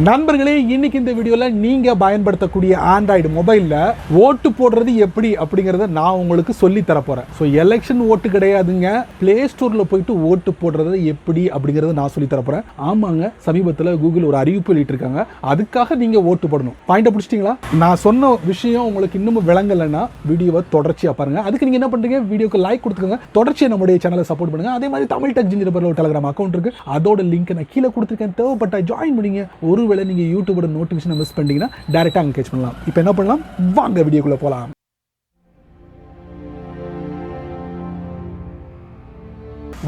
நண்பர்களே, இன்னைக்கு இந்த வீடியோல நீங்க பயன்படுத்தக்கூடிய ஆண்ட்ராய்டு மொபைல்ல ஓட்டு போடுறது எப்படி அப்படிங்கறத நான் உங்களுக்கு சொல்லி தர போறேன். ஸோ எலெக்ஷன் ஓட்டு கிடையாதுங்க, பிளே ஸ்டோர்ல போயிட்டு ஓட்டு போடுறது எப்படி அப்படிங்கறத நான் சொல்லி தர போறேன். ஆமாங்க, சமீபத்தில் கூகுள் ஒரு அறிவிப்பு வெளியிட்டிருக்காங்க, அதுக்காக நீங்க ஓட்டு போடணும். பாயிண்ட பிடிச்சிட்டீங்களா? நான் சொன்ன விஷயம் உங்களுக்கு இன்னும் விளங்கலைன்னா வீடியோவை தொடர்ச்சியா பாருங்க. அதுக்கு நீங்க என்ன பண்றீங்க, வீடியோக்கு லைக் கொடுத்துக்கோங்க, தொடர்ச்சியா நம்முடைய சேனலை சப்போர்ட் பண்ணுங்க. அதே மாதிரி தமிழ் டெக் ஜிஞ்சர் ஒரு டெலிகிராம் அக்கௌண்ட் இருக்கு, அதோட லிங்க் நான் கீழே கொடுத்துருக்கேன், தேவைப்பட்டா ஜாயின் பண்ணீங்க. ஒருவேளை நீங்க யூடியூபோட நோட்டிஃபிகேஷன் மிஸ் பண்ணிட்டீங்கன்னா டைரக்டா அங்க கேட்ச் பண்ணலாம். இப்போ என்ன பண்ணலாம், வாங்க வீடியோக்குள்ள போலாம்.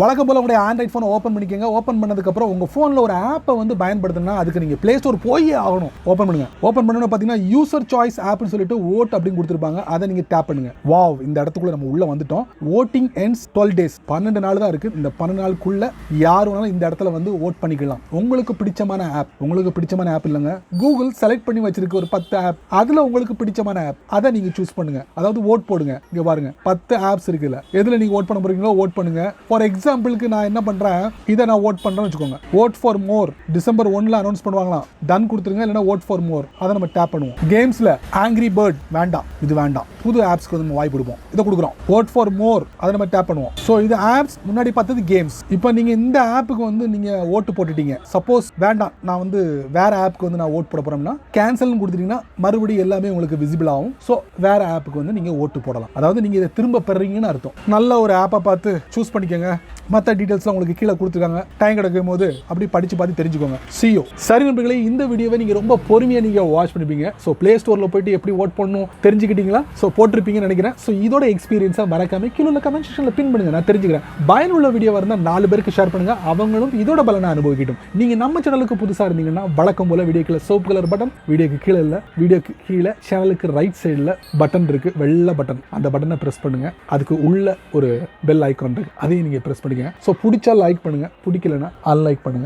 வழக்கம் போல உங்களுடைய ஆண்ட்ராய்ட் ஃபோனை ஓப்பன் பண்ணிக்கோங்க. ஓப்பன் பண்ணதுக்கப்புறம் உங்கள் ஃபோனில் ஒரு ஆப்பை வந்து பயன்படுத்தினா அதுக்கு நீங்கள் ப்ளே ஸ்டோர் போயே ஆகணும். ஓப்பன் பண்ணுங்க. ஓப்பன் பண்ணணும் பார்த்தீங்கன்னா யூசர் சாய்ஸ் ஆப்னு சொல்லிட்டு ஓட் அப்படின்னு கொடுத்துருப்பாங்க, அதை நீங்கள் டேப் பண்ணுங்க. வாவ், இந்த இடத்துக்குள்ள நம்ம உள்ள வந்துட்டோம். ஓட்டிங் எண்ட்ஸ் 12 days, 12 நாள் தான் இருக்குது. இந்த 12 நாளுக்குள்ள யார் வேணாலும் இந்த இடத்துல வந்து ஓட் பண்ணிக்கலாம். உங்களுக்கு பிடிச்சமான ஆப், உங்களுக்கு பிடிச்சமான ஆப் இல்லைங்க, கூகுள் செலக்ட் பண்ணி வச்சிருக்க ஒரு 10 ஆப், அதில் உங்களுக்கு பிடிச்சமான ஆப் அதை நீங்கள் சூஸ் பண்ணுங்க. அதாவது ஓட் போடுங்க. இங்கே பாருங்க 10 ஆப்ஸ் இருக்குல்ல, எதில் நீங்கள் ஓட் பண்ண போறீங்களோ ஓட் பண்ணுங்க. ஃபார் எக்ஸாம்பிளுக்கு நான் என்ன பண்றேன், இதை நான் ஓட் பண்றேன்னு வச்சுக்கோங்க. ஓட் ஃபார் மோர் டிசம்பர் 1ல அனௌன்ஸ் பண்ணுவாங்களாம், டன் கொடுத்துருங்க. இல்லைன்னா ஓட் ஃபார் மோர் அதை நம்ம டேப் பண்ணுவோம். கேம்ஸ்ல ஆங்கிரி பேர்ட் வேண்டாம், இது வேண்டாம், புது ஆப்ஸ்க்கு வந்து நம்ம வாய்ப்பு கொடுப்போம், இதை கொடுக்குறோம். ஓட் ஃபார் மோர் அதை நம்ம டேப் பண்ணுவோம். ஸோ இது ஆப்ஸ், முன்னாடி பார்த்தது கேம்ஸ். இப்போ நீங்க இந்த ஆப்புக்கு வந்து நீங்க ஓட்டு போட்டுட்டீங்க, சப்போஸ் வேண்டாம் நான் வந்து வேற ஆப்புக்கு வந்து நான் ஓட் போட போறோம்னா கேன்சல்னு கொடுத்துட்டீங்கன்னா மறுபடியும் எல்லாமே உங்களுக்கு விசிபிள் ஆகும். ஸோ வேற ஆப்புக்கு வந்து நீங்க ஓட்டு போடலாம். அதாவது நீங்க இதை திரும்ப பெறீங்கன்னு அர்த்தம். நல்ல ஒரு ஆப்பை பார்த்து சூஸ் பண்ணிக்கோங்க. மற்ற டீடைல்ஸ்லாம் உங்களுக்கு கீழே கொடுத்துருக்காங்க, டைம் கிடைக்கும் போது அப்படி படிச்சு பார்த்து தெரிஞ்சுக்கோங்க. சியோ. சரி நண்பர்களே, இந்த வீடியோவை நீங்க ரொம்ப பொறுமையா நீங்க வாட்ச் பண்ணிப்பீங்க. ஸோ பிளே ஸ்டோர்ல போயிட்டு எப்படி ஓட் பண்ணணும் தெரிஞ்சுக்கிட்டீங்களா? ஸோ போட்டிருப்பீங்கன்னு நினைக்கிறேன். ஸோ இதோட எக்ஸ்பீரியன்ஸை மறக்காம கீழே உள்ள கமெண்ட் செக்ஷன்ல பின் பண்ணுங்க, நான் தெரிஞ்சுக்கிறேன். பயனுள்ள வீடியோவா இருந்தால் 4 பேருக்கு ஷேர் பண்ணுங்க, அவங்களும் இதோட பலனை அனுபவிக்கட்டும். நீங்க நம்ம சேனலுக்கு புதுசா இருந்தீங்கன்னா வழக்கம் போல வீடியோக்குள்ள சோப்பு கலர் பட்டன், வீடியோக்கு கீழே இல்ல, வீடியோக்கு கீழே சேனலுக்கு ரைட் சைடில் பட்டன் இருக்கு, வெள்ளை பட்டன், அந்த பட்டனை பிரஸ் பண்ணுங்க. அதுக்கு உள்ள ஒரு பெல் ஐக்கான் இருக்கு, அதையும் நீங்க பிரஸ் பண்ணுங்க. ஸோ பிடிச்சா லைக் பண்ணுங்க, பிடிக்கலன்னா அன்லைக் பண்ணுங்க.